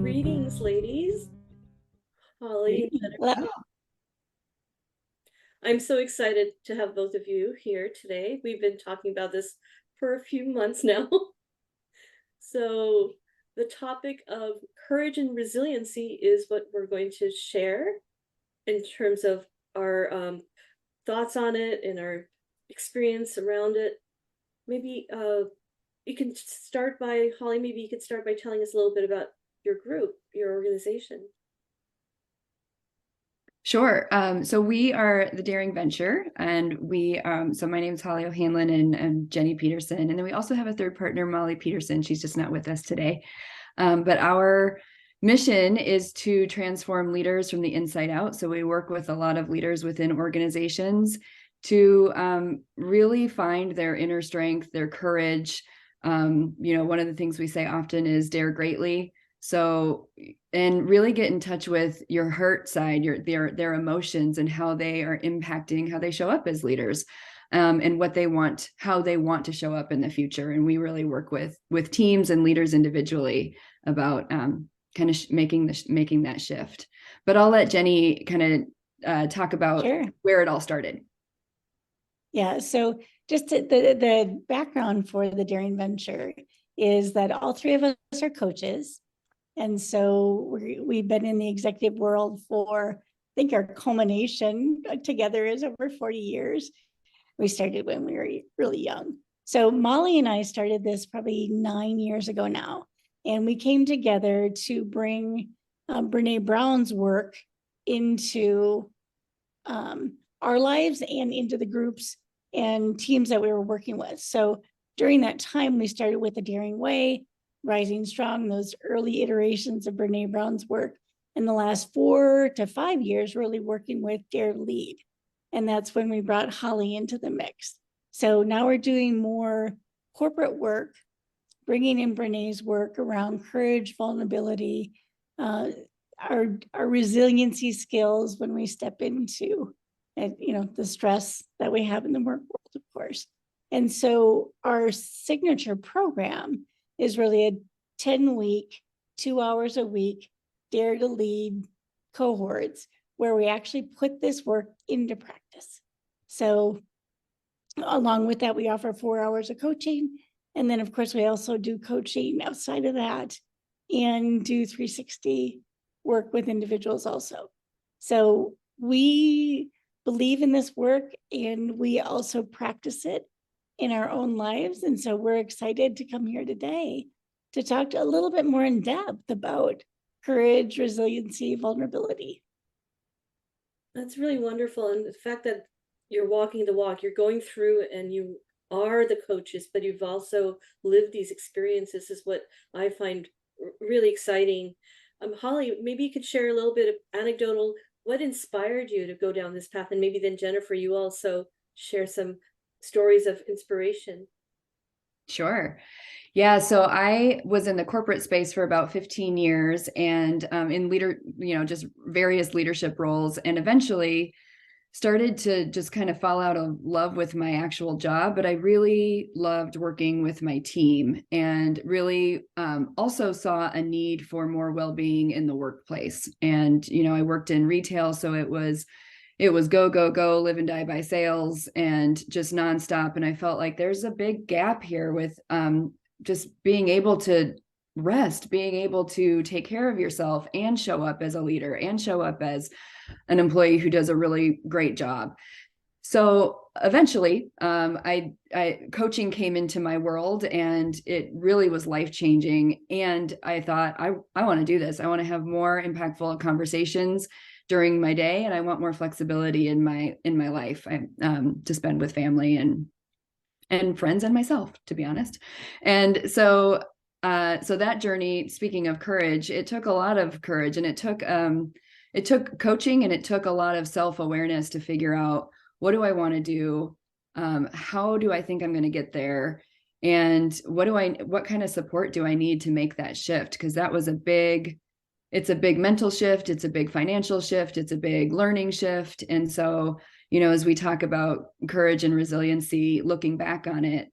Greetings, ladies. Holley and Hello. Jennifer. I'm so excited to have both of you here today. We've been talking about this for a few months now. So, the topic of courage and resiliency is what we're going to share in terms of our thoughts on it and our experience around it. Maybe you can start by, Holley, maybe you could start by telling us a little bit about your group, your organization. Sure. So we are the Daring Venture, and so my name is Holly O'Hanlon and Jenny Peterson. And then we also have a third partner, Molly Peterson. She's just not with us today. But our mission is to transform leaders from the inside out. So we work with a lot of leaders within organizations to really find their inner strength, their courage. One of the things we say often is dare greatly. So, and really get in touch with your hurt side, their emotions and how they are impacting how they show up as leaders, and what they want, how they want to show up in the future. And we really work with teams and leaders individually about kind of making that shift. But I'll let Jenny kind of talk about where it all started. Yeah. So just the background for the Daring Venture is that all three of us are coaches. And so we've been in the executive world for, I think our culmination together is over 40 years. We started when we were really young. So Molly and I started this probably 9 years ago now. And we came together to bring Brené Brown's work into our lives and into the groups and teams that we were working with. So during that time, we started with the Daring Way, Rising Strong, those early iterations of Brené Brown's work. In the last 4 to 5 years, really working with Dare to Lead. And that's when we brought Holley into the mix. So now we're doing more corporate work, bringing in Brené's work around courage, vulnerability, our resiliency skills when we step into, the stress that we have in the work world, of course. And so our signature program is really a 10-week, 2 hours a week, Dare to Lead cohorts where we actually put this work into practice. So along with that, we offer 4 hours of coaching. And then, of course, we also do coaching outside of that and do 360 work with individuals also. So we believe in this work and we also practice it in our own lives. And so we're excited to come here today to talk a little bit more in depth about courage, resiliency, vulnerability. That's really wonderful. And the fact that you're walking the walk, you're going through and you are the coaches, but you've also lived these experiences is what I find really exciting. Holley, maybe you could share a little bit of anecdotal, what inspired you to go down this path? And maybe then Jennifer, you also share some stories of inspiration. Sure. Yeah. So I was in the corporate space for about 15 years and in just various leadership roles, and eventually started to just kind of fall out of love with my actual job. But I really loved working with my team and really also saw a need for more well-being in the workplace. And, I worked in retail, so it was go, go, go, live and die by sales and just nonstop. And I felt like there's a big gap here with just being able to rest, being able to take care of yourself and show up as a leader and show up as an employee who does a really great job. So eventually, coaching came into my world and it really was life-changing. And I thought, I want to do this. I want to have more impactful conversations during my day, and I want more flexibility in my life to spend with family and friends and myself, to be honest. And so that journey, speaking of courage, it took a lot of courage, and it took coaching, and it took a lot of self-awareness to figure out, what do I want to do? How do I think I'm going to get there? And what kind of support do I need to make that shift? Because that was it's a big mental shift. It's a big financial shift. It's a big learning shift. And so, as we talk about courage and resiliency, looking back on it,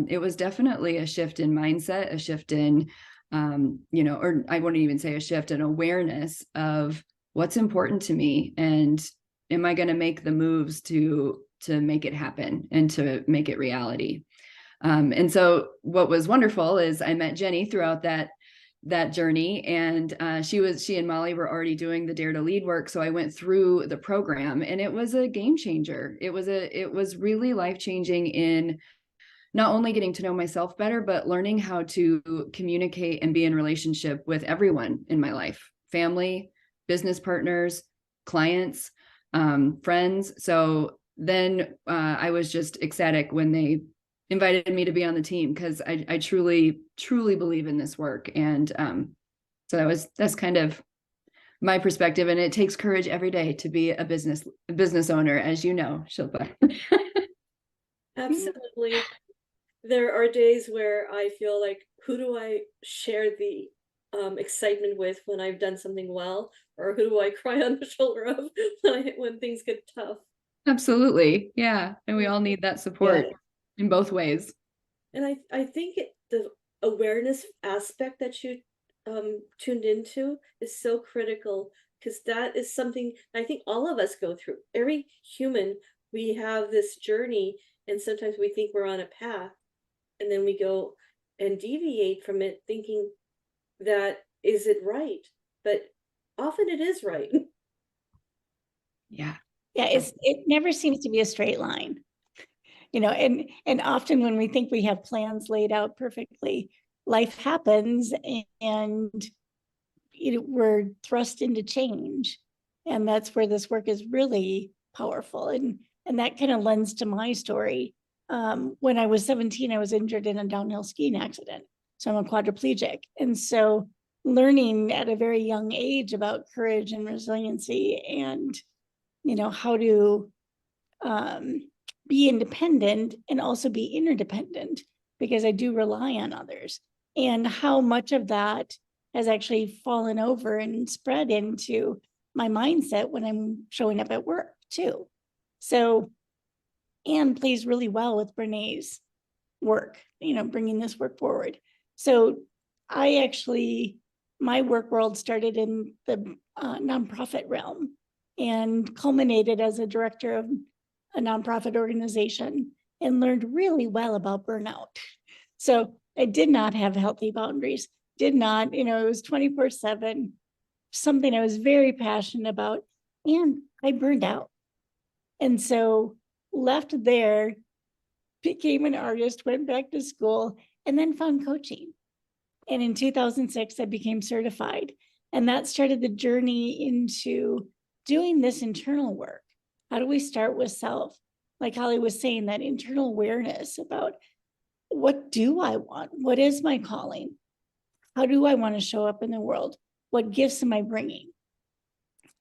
it was definitely a shift in mindset, a shift in or I wouldn't even say a shift, an awareness of what's important to me, and am I going to make the moves to make it happen and to make it reality. And so what was wonderful is I met Jenny throughout that journey, and she and Molly were already doing the Dare to Lead work. So I went through the program, and it was a game changer. It was really life-changing in not only getting to know myself better, but learning how to communicate and be in relationship with everyone in my life, family, business partners, clients, friends. So then I was just ecstatic when they invited me to be on the team, because I truly, truly believe in this work. And so that's kind of my perspective. And it takes courage every day to be a business owner, as you know, Shilpa. Absolutely. There are days where I feel like, who do I share the excitement with when I've done something well, or who do I cry on the shoulder of when things get tough? Absolutely. Yeah. And we all need that support in both ways. And I think the awareness aspect that you tuned into is so critical, because that is something I think all of us go through. Every human, we have this journey, and sometimes we think we're on a path, and then we go and deviate from it thinking that, is it right? But often it is right. Yeah. Yeah, it never seems to be a straight line, and often when we think we have plans laid out perfectly, life happens, and we're thrust into change. And that's where this work is really powerful. And that kind of lends to my story. When I was 17, I was injured in a downhill skiing accident. So I'm a quadriplegic. And so learning at a very young age about courage and resiliency, and, how to be independent and also be interdependent, because I do rely on others, and how much of that has actually fallen over and spread into my mindset when I'm showing up at work too. So Anne plays really well with Brené's work, bringing this work forward. So my work world started in the nonprofit realm and culminated as a director of a nonprofit organization, and learned really well about burnout. So I did not have healthy boundaries, did not, it was 24/7, something I was very passionate about, and I burned out. And so left there, became an artist, went back to school, and then found coaching. And in 2006, I became certified. And that started the journey into doing this internal work. How do we start with self? Like Holley was saying, that internal awareness about, what do I want? What is my calling? How do I want to show up in the world? What gifts am I bringing?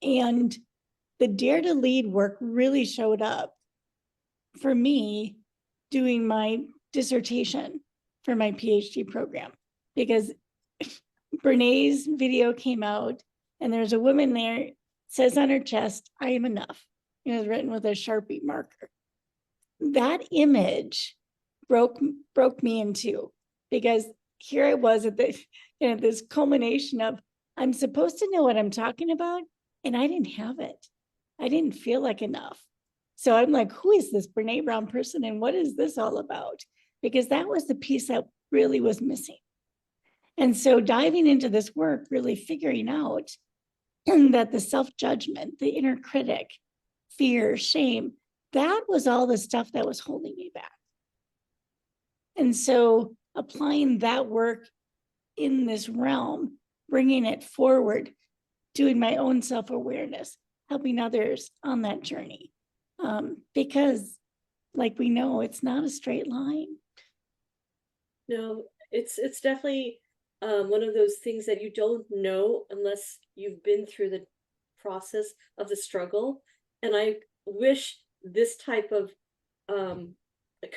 And the Dare to Lead work really showed up for me doing my dissertation for my PhD program, because Brené's video came out, and there's a woman there, says on her chest, "I am enough." It was written with a Sharpie marker. That image broke me in two, because here I was at this culmination of, I'm supposed to know what I'm talking about, and I didn't have it. I didn't feel like enough. So I'm like, who is this Brené Brown person, and what is this all about? Because that was the piece that really was missing. And so diving into this work, really figuring out that the self-judgment, the inner critic, fear, shame, that was all the stuff that was holding me back. And so applying that work in this realm, bringing it forward, doing my own self-awareness, helping others on that journey. Because like we know, it's not a straight line. No, it's definitely one of those things that you don't know unless you've been through the process of the struggle. And I wish this type of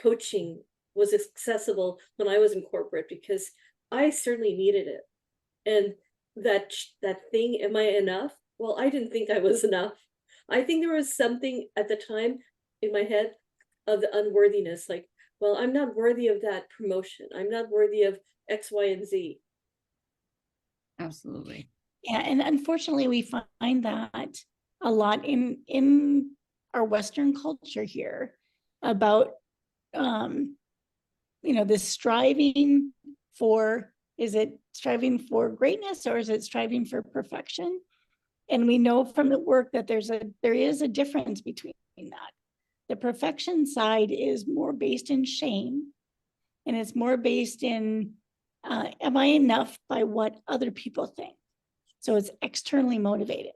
coaching was accessible when I was in corporate, because I certainly needed it. And that thing, am I enough? Well, I didn't think I was enough. I think there was something at the time in my head of the unworthiness, like, well, I'm not worthy of that promotion. I'm not worthy of X, Y, and Z. Absolutely. Yeah, and unfortunately, we find that a lot in our Western culture here about this striving for, is it striving for greatness or is it striving for perfection? And we know from the work that there is a difference between that. The perfection side is more based in shame, and it's more based in, am I enough by what other people think? So it's externally motivated.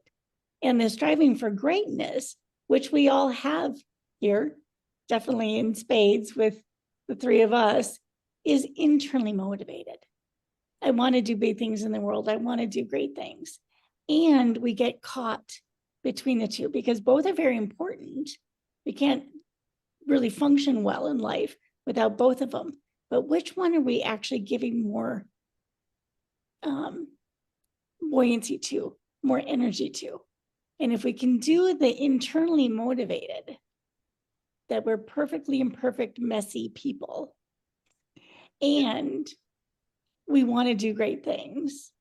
And the striving for greatness, which we all have here, definitely in spades with the three of us, is internally motivated. I want to do big things in the world. I want to do great things. And we get caught between the two because both are very important. We can't really function well in life without both of them. But which one are we actually giving more buoyancy to, more energy to? And if we can do the internally motivated, that we're perfectly imperfect, messy people, and we want to do great things,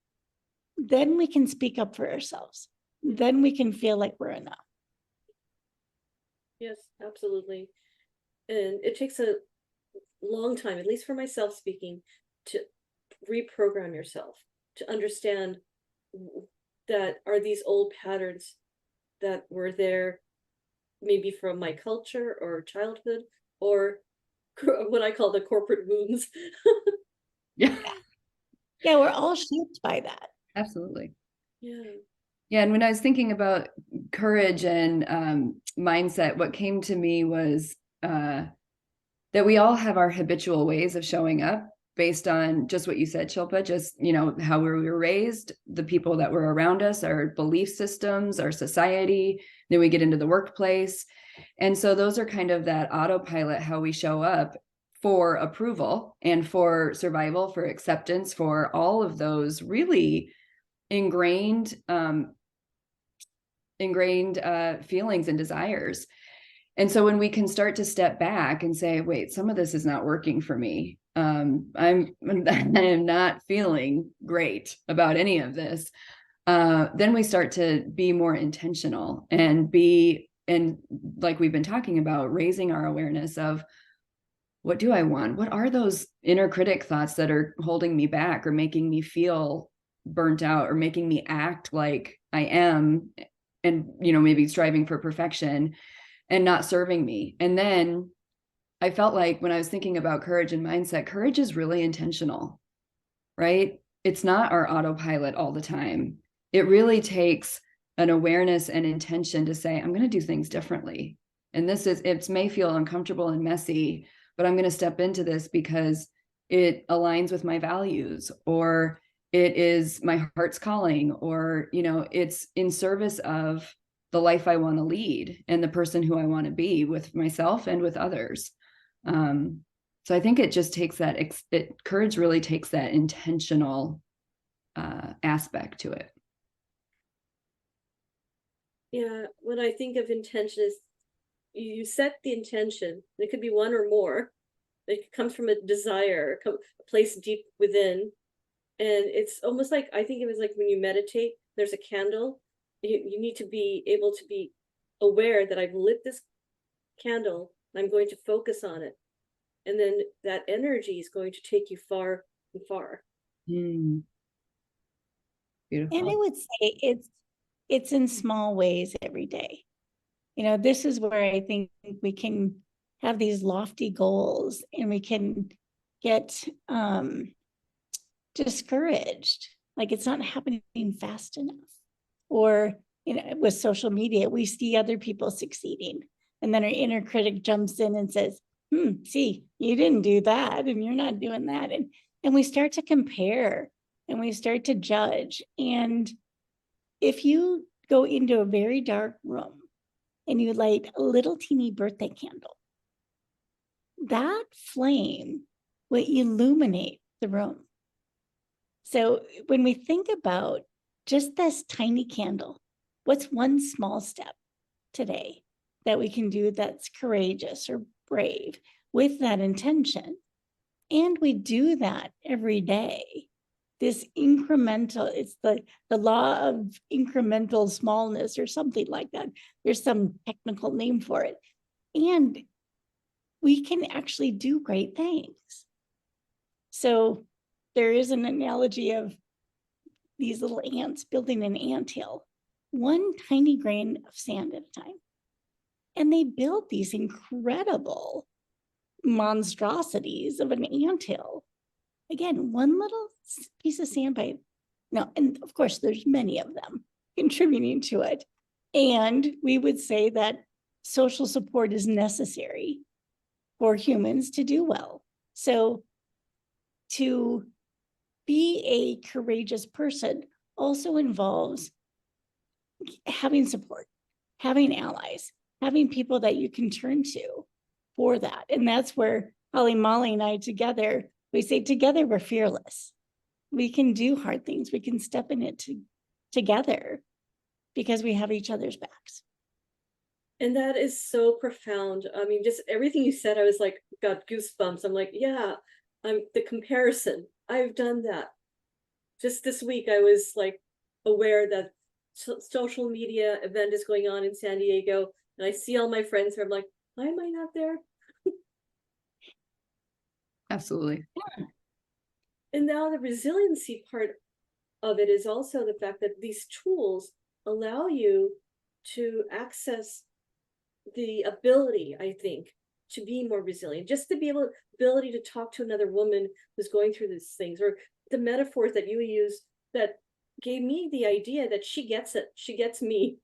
then we can speak up for ourselves. Then we can feel like we're enough. Yes, absolutely. And it takes a long time, at least for myself speaking, to reprogram yourself, to understand that are these old patterns that were there maybe from my culture or childhood, or what I call the corporate wounds. Yeah, Yeah, we're all shaped by that. absolutely. Yeah. Yeah. And when I was thinking about courage and mindset, what came to me was that we all have our habitual ways of showing up based on just what you said, Shilpa, just, how we were raised, the people that were around us, our belief systems, our society. Then we get into the workplace. And so those are kind of that autopilot, how we show up for approval and for survival, for acceptance, for all of those really ingrained feelings and desires. And so when we can start to step back and say, wait, some of this is not working for me. I am not feeling great about any of this. Then we start to be more intentional and like we've been talking about, raising our awareness of, what do I want? What are those inner critic thoughts that are holding me back or making me feel burnt out or making me act like I am, and, maybe striving for perfection and not serving me? And then I felt like when I was thinking about courage and mindset, courage is really intentional, right? It's not our autopilot all the time. It really takes an awareness and intention to say, I'm going to do things differently. And it may feel uncomfortable and messy, but I'm going to step into this because it aligns with my values, or it is my heart's calling, or, it's in service of the life I want to lead and the person who I want to be with myself and with others. So I think it just takes courage really takes that intentional aspect to it. Yeah, when I think of intention, is you set the intention. It could be one or more. It comes from a desire, a place deep within. And it's almost like, I think it was like when you meditate, there's a candle. You need to be able to be aware that I've lit this candle. I'm going to focus on it. And then that energy is going to take you far and far. Beautiful. And I would say it's in small ways every day. This is where I think we can have these lofty goals and we can get discouraged, like it's not happening fast enough. Or with social media, we see other people succeeding, and then our inner critic jumps in and says, see, you didn't do that and you're not doing that. And we start to compare and we start to judge. And if you go into a very dark room and you light a little teeny birthday candle, that flame will illuminate the room. So when we think about just this tiny candle, what's one small step today that we can do that's courageous or brave with that intention? And we do that every day. this incremental, it's the law of incremental smallness or something like that. There's some technical name for it. And we can actually do great things. So there is an analogy of these little ants building an anthill, one tiny grain of sand at a time. And they build these incredible monstrosities of an anthill. Again, one little piece of sand by now, and of course, there's many of them contributing to it. And we would say that social support is necessary for humans to do well. So to be a courageous person also involves having support, having allies, having people that you can turn to for that. And that's where Holley, Molly, and I together, we say together we're fearless. We can do hard things. We can step in it together because we have each other's backs. And that is so profound. I mean, just everything you said, I was like, got goosebumps. I'm like, yeah, the comparison. I've done that. Just this week, I was like aware that social media event is going on in San Diego, and I see all my friends here. I'm like, why am I not there? Absolutely. Yeah. And now the resiliency part of it is also the fact that these tools allow you to access the ability, I think, to be more resilient, just to be ability to talk to another woman who's going through these things, or the metaphors that you use that gave me the idea that she gets it, she gets me.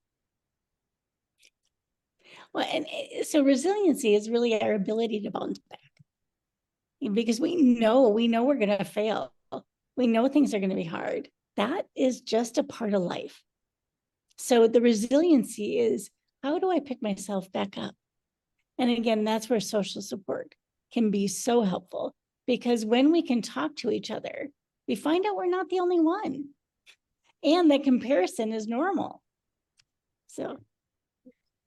Well, and so resiliency is really our ability to bounce back, because we know we're going to fail. We know things are going to be hard. That is just a part of life. So the resiliency is, how do I pick myself back up? And again, that's where social support can be so helpful, because when we can talk to each other, we find out we're not the only one, and that comparison is normal. So.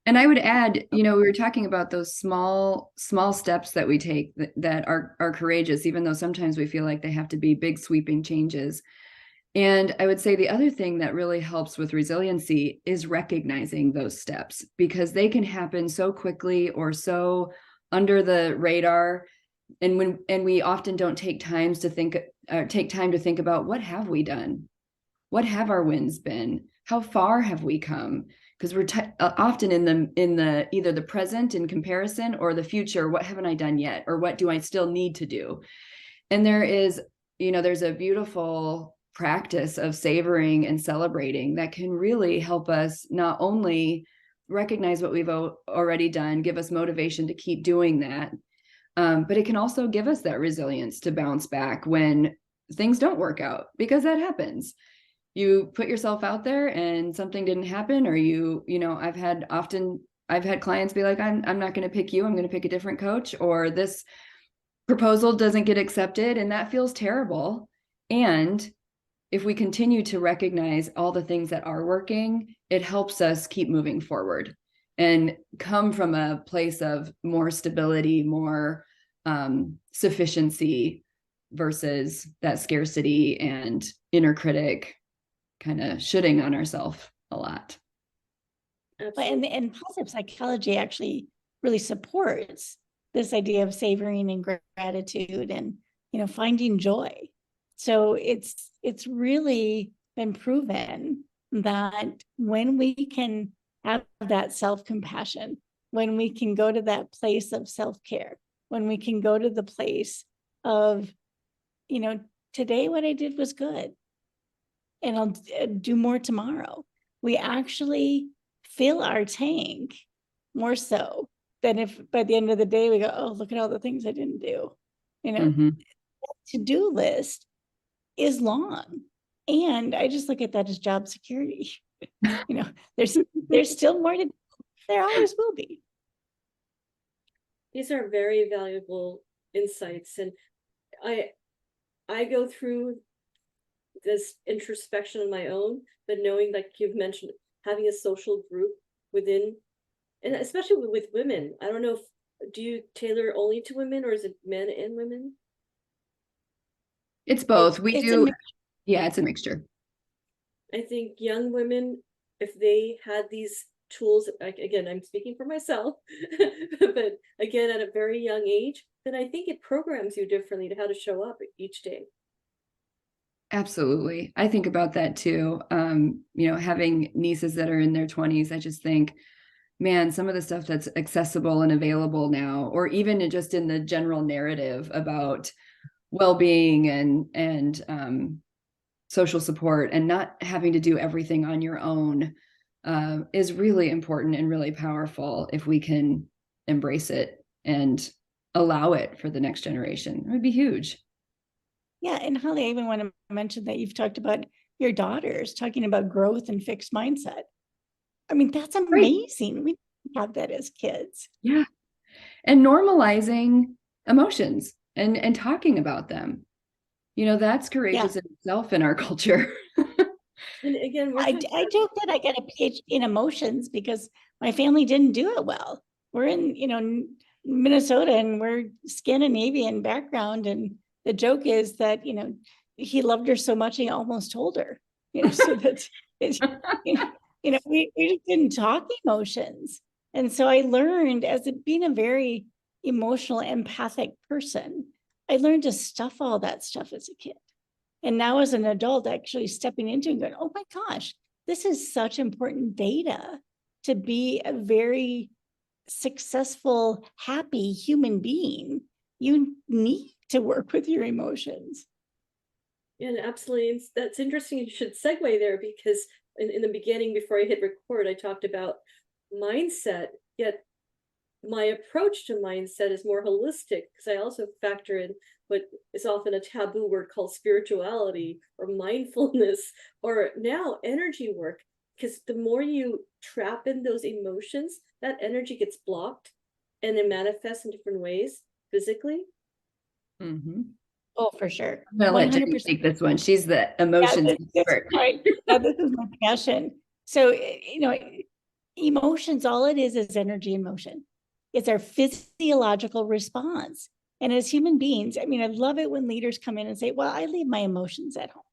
And I would add, we were talking about those small steps that we take that are courageous, even though sometimes we feel like they have to be big sweeping changes. And I would say the other thing that really helps with resiliency is recognizing those steps, because they can happen so quickly or so under the radar. And we often don't take time to think about, what have we done? What have our wins been? How far have we come? Because we're often in the either the present in comparison, or the future. What haven't I done yet? Or what do I still need to do? And there's a beautiful practice of savoring and celebrating that can really help us not only recognize what we've already done, give us motivation to keep doing that, but it can also give us that resilience to bounce back when things don't work out, because that happens. You put yourself out there and something didn't happen, or I've had clients be like, I'm not going to pick you, I'm going to pick a different coach, or this proposal doesn't get accepted, and that feels terrible. And if we continue to recognize all the things that are working, it helps us keep moving forward and come from a place of more stability, more sufficiency, versus that scarcity and inner critic kind of shooting on ourselves a lot. And positive psychology actually really supports this idea of savoring and gratitude and, finding joy. So it's really been proven that when we can have that self-compassion, when we can go to that place of self-care, when we can go to the place of, today what I did was good, and I'll do more tomorrow, we actually fill our tank more so than if by the end of the day we go, oh, look at all the things I didn't do. Mm-hmm. To-do list is long. And I just look at that as job security. There's still more to do. There always will be. These are very valuable insights. And I go through this introspection on my own, but knowing, like you've mentioned, having a social group within, and especially with women. I don't know do you tailor only to women, or is it men and women? It's both. We do. Yeah, it's a mixture. I think young women, if they had these tools, again, I'm speaking for myself, but again, at a very young age, then I think it programs you differently to how to show up each day. Absolutely. I think about that too. Having nieces that are in their 20s, I just think, man, some of the stuff that's accessible and available now, or even just in the general narrative about well-being and social support and not having to do everything on your own, is really important and really powerful if we can embrace it and allow it for the next generation. It would be huge. Yeah. And Holly, I even want to mention that you've talked about your daughters talking about growth and fixed mindset. I mean, that's Right. amazing. We didn't have that as kids. Yeah. And normalizing emotions and talking about them. That's Yeah. courageous in itself in our culture. And again, we're I talking joke that I got a PhD in emotions because my family didn't do it well. We're in, Minnesota, and we're Scandinavian background. And the joke is that, he loved her so much he almost told her, so that's, it's, we just didn't talk emotions. And so I learned, being a very emotional, empathic person, I learned to stuff all that stuff as a kid. And now as an adult, actually stepping into and going, oh my gosh, this is such important data to be a very successful, happy human being. You need to work with your emotions. and absolutely, that's interesting. You should segue there because in the beginning, before I hit record, I talked about mindset, yet my approach to mindset is more holistic because I also factor in what is often a taboo word called spirituality or mindfulness or now energy work. Because the more you trap in those emotions, that energy gets blocked and it manifests in different ways physically. Mm-hmm. Oh, for sure. I'm going to let Jenny 100%. take this one. She's the Yeah, emotions this expert. right. Yeah, this is my passion. So, emotions, all it is energy and motion. It's our physiological response. And as human beings, I mean, I love it when leaders come in and say, well, I leave my emotions at home.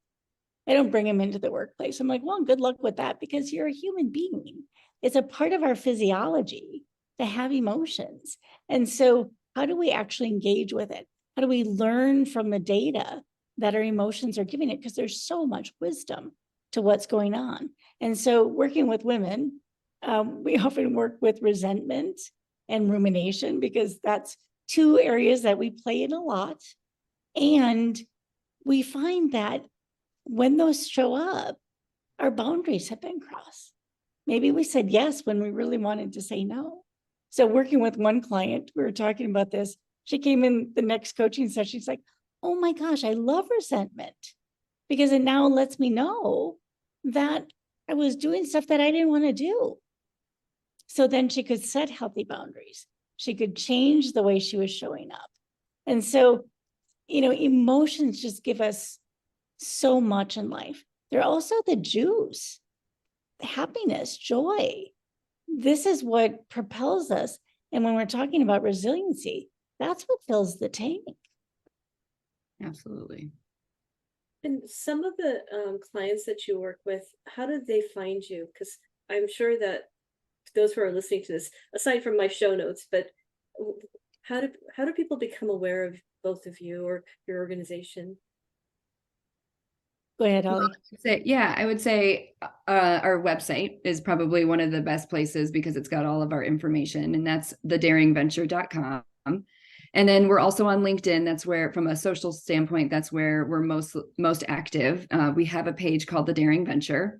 I don't bring them into the workplace. I'm like, well, good luck with that because you're a human being. It's a part of our physiology to have emotions. And so, how do we actually engage with it? How do we learn from the data that our emotions are giving it? Because there's so much wisdom to what's going on. And so, working with women, we often work with resentment and rumination because that's two areas that we play in a lot. And we find that when those show up, our boundaries have been crossed. Maybe we said yes when we really wanted to say no. So, working with one client, we were talking about this. She came in the next coaching session. She's like, oh my gosh, I love resentment because it now lets me know that I was doing stuff that I didn't want to do. So then she could set healthy boundaries. She could change the way she was showing up. And so, emotions just give us so much in life. They're also the juice, happiness, joy. This is what propels us. And when we're talking about resiliency, that's what fills the tank. Absolutely. And some of the clients that you work with, how do they find you? Because I'm sure that those who are listening to this, aside from my show notes, but how do people become aware of both of you or your organization? Go ahead, Holly. I would say our website is probably one of the best places because it's got all of our information, and that's thedaringventure.com. And then we're also on LinkedIn. That's where, from a social standpoint, that's where we're most active. We have a page called The Daring Venture.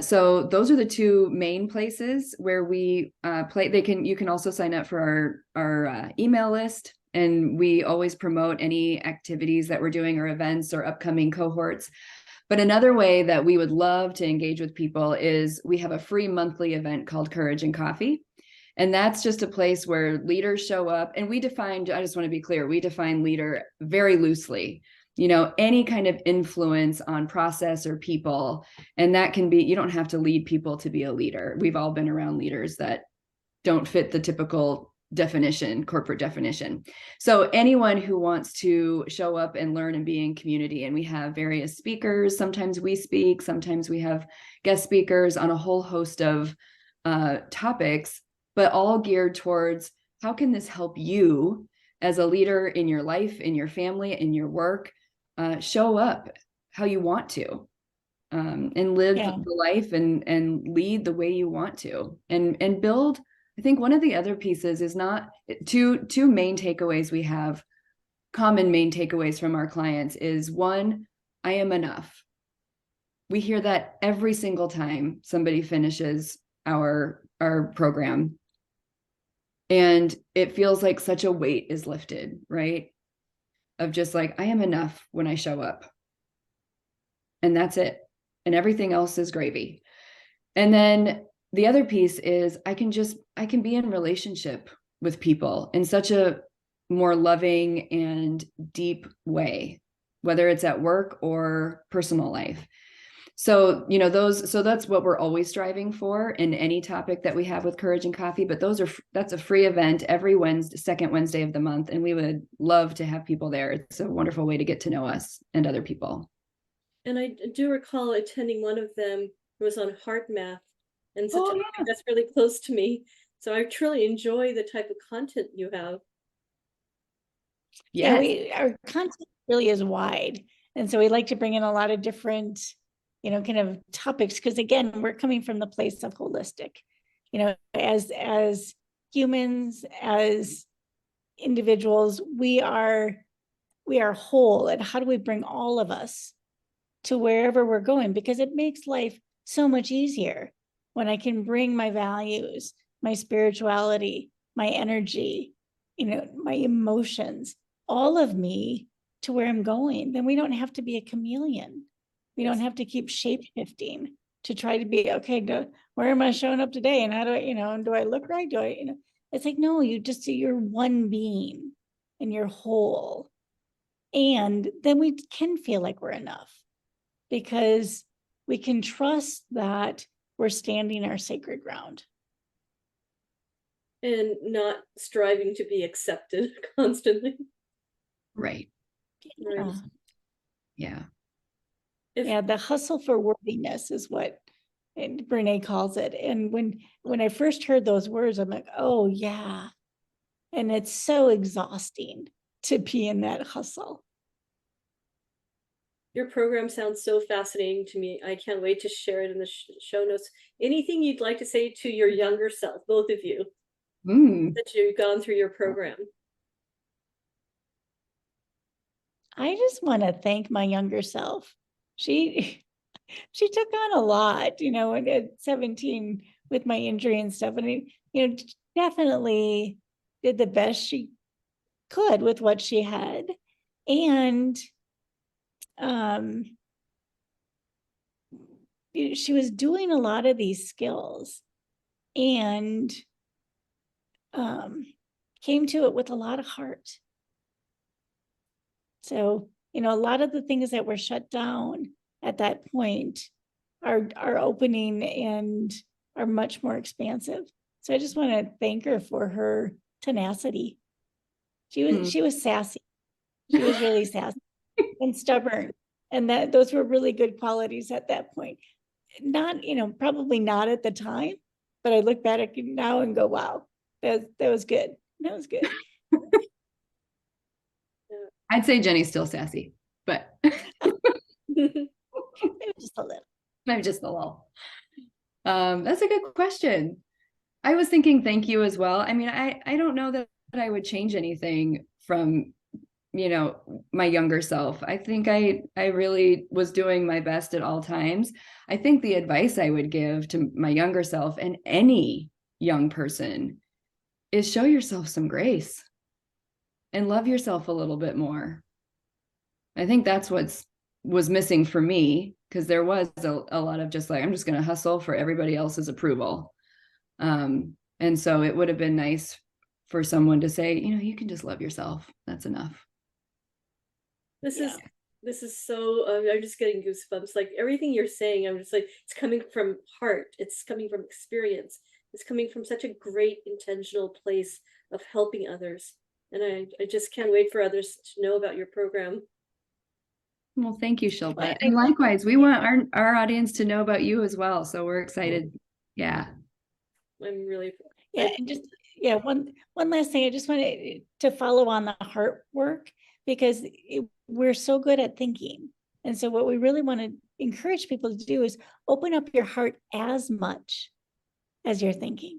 So those are the two main places where we play. You can also sign up for our email list, and we always promote any activities that we're doing or events or upcoming cohorts. But another way that we would love to engage with people is we have a free monthly event called Courage and Coffee. And that's just a place where leaders show up. And I just want to be clear, we define leader very loosely, any kind of influence on process or people. And that can be, you don't have to lead people to be a leader. We've all been around leaders that don't fit the typical corporate definition. So anyone who wants to show up and learn and be in community, and we have various speakers, sometimes we speak, sometimes we have guest speakers on a whole host of topics, but all geared towards how can this help you as a leader in your life, in your family, in your work, show up how you want to, and live the life and lead the way you want to, and build. I think one of the other pieces is not two main takeaways we have, common main takeaways from our clients is one, I am enough. We hear that every single time somebody finishes our program. And it feels like such a weight is lifted, right? Of just like, I am enough when I show up. And that's it. And everything else is gravy. And then the other piece is I can be in relationship with people in such a more loving and deep way, whether it's at work or personal life. So, so that's what we're always striving for in any topic that we have with Courage and Coffee, but that's a free event every second Wednesday of the month. And we would love to have people there. It's a wonderful way to get to know us and other people. And I do recall attending one of them. It was on heart math, and such a topic that's really close to me. So I truly enjoy the type of content you have. Yes. Our content really is wide. And so we like to bring in a lot of different, kind of topics, because again, we're coming from the place of holistic, as humans, as individuals, we are whole. And how do we bring all of us to wherever we're going? Because it makes life so much easier when I can bring my values, my spirituality, my energy, my emotions, all of me to where I'm going. Then we don't have to be a chameleon. We don't have to keep shape shifting to try to be, okay, where am I showing up today? And how do I, do I look right? It's like, no, you're one being and you're whole. And then we can feel like we're enough because we can trust that we're standing our sacred ground. And not striving to be accepted constantly. Right. Right. Yeah. The hustle for worthiness is what Brené calls it. And when I first heard those words, I'm like, oh yeah. And it's so exhausting to be in that hustle. Your program sounds so fascinating to me. I can't wait to share it in the show notes. Anything you'd like to say to your younger self, both of you, that you've gone through your program? I just want to thank my younger self. She took on a lot, at 17 with my injury and stuff. And, definitely did the best she could with what she had. And she was doing a lot of these skills and came to it with a lot of heart. So, a lot of the things that were shut down at that point are opening and are much more expansive. So I just want to thank her for her tenacity. She was sassy. She was really sassy and stubborn. And those were really good qualities at that point. Not, probably not at the time, but I look back at it now and go, wow, that was good. That was good. I'd say Jenny's still sassy, but maybe just a little. Maybe just a little. That's a good question. I was thinking thank you as well. I mean, I don't know that I would change anything from, my younger self. I think I really was doing my best at all times. I think the advice I would give to my younger self and any young person is show yourself some grace and love yourself a little bit more. I think that's was missing for me, because there was a lot of just like, I'm just going to hustle for everybody else's approval. And so it would have been nice for someone to say, you can just love yourself. That's enough. This is so, I'm just getting goosebumps. Like everything you're saying, I'm just like, it's coming from heart. It's coming from experience. it's coming from such a great intentional place of helping others. And I just can't wait for others to know about your program. Well, thank you, Shilpa. Well, And likewise, we want our audience to know about you as well. So we're excited. Yeah. I'm really, Yeah, and just one last thing. I just wanted to follow on the heart work, because we're so good at thinking. And so what we really want to encourage people to do is open up your heart as much as you're thinking.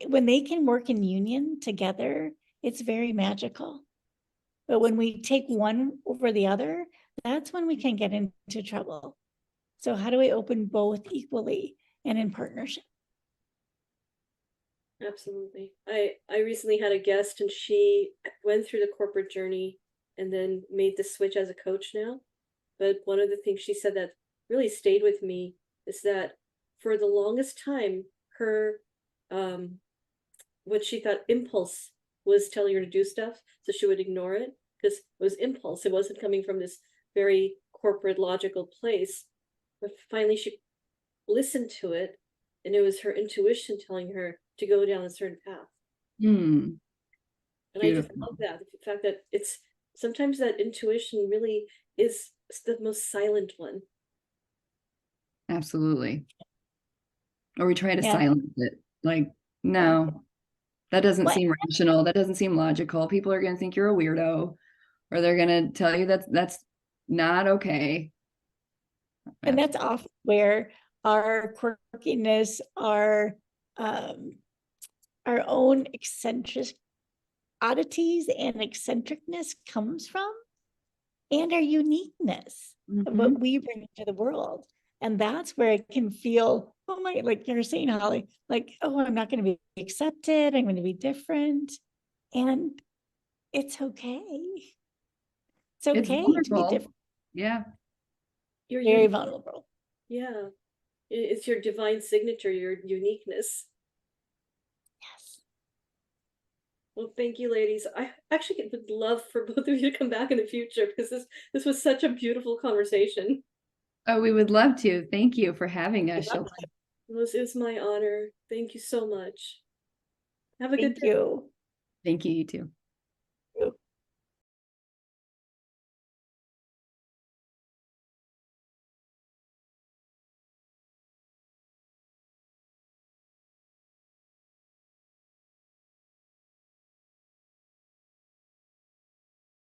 When they can work in union together, it's very magical. But when we take one over the other, that's when we can get into trouble. So how do we open both equally and in partnership? absolutely. I recently had a guest and she went through the corporate journey and then made the switch as a coach now. But one of the things she said that really stayed with me is that for the longest time, her what she thought impulse was telling her to do stuff, so she would ignore it because it was impulse. It wasn't coming from this very corporate logical place. But finally she listened to it, and it was her intuition telling her to go down a certain path. Hmm. And I just Beautiful. love that, the fact that it's sometimes that intuition really is the most silent one. Absolutely. Or we try to Yeah. silence it. Like, Yeah. no, that doesn't What? seem rational. That doesn't seem logical. People are going to think you're a weirdo, or they're going to tell you that's not okay. And that's often where our quirkiness, our own eccentric oddities and eccentricness comes from, and our uniqueness of Mhm. what we bring to the world. And that's where it can feel, oh my, like you're saying, Holly, like, oh, I'm not going to be accepted. I'm going to be different. And it's okay. It's It's okay to be vulnerable. different. Yeah. You're Very unique. vulnerable. Yeah. It's your divine signature, your uniqueness. Yes. Well, thank you, ladies. I actually would love for both of you to come back in the future because this was such a beautiful conversation. Oh, we would love to. Thank you for having us, Shilpa. It was my honor. Thank you so much. Have a good Thank day. you. Thank you, you too. Thank you.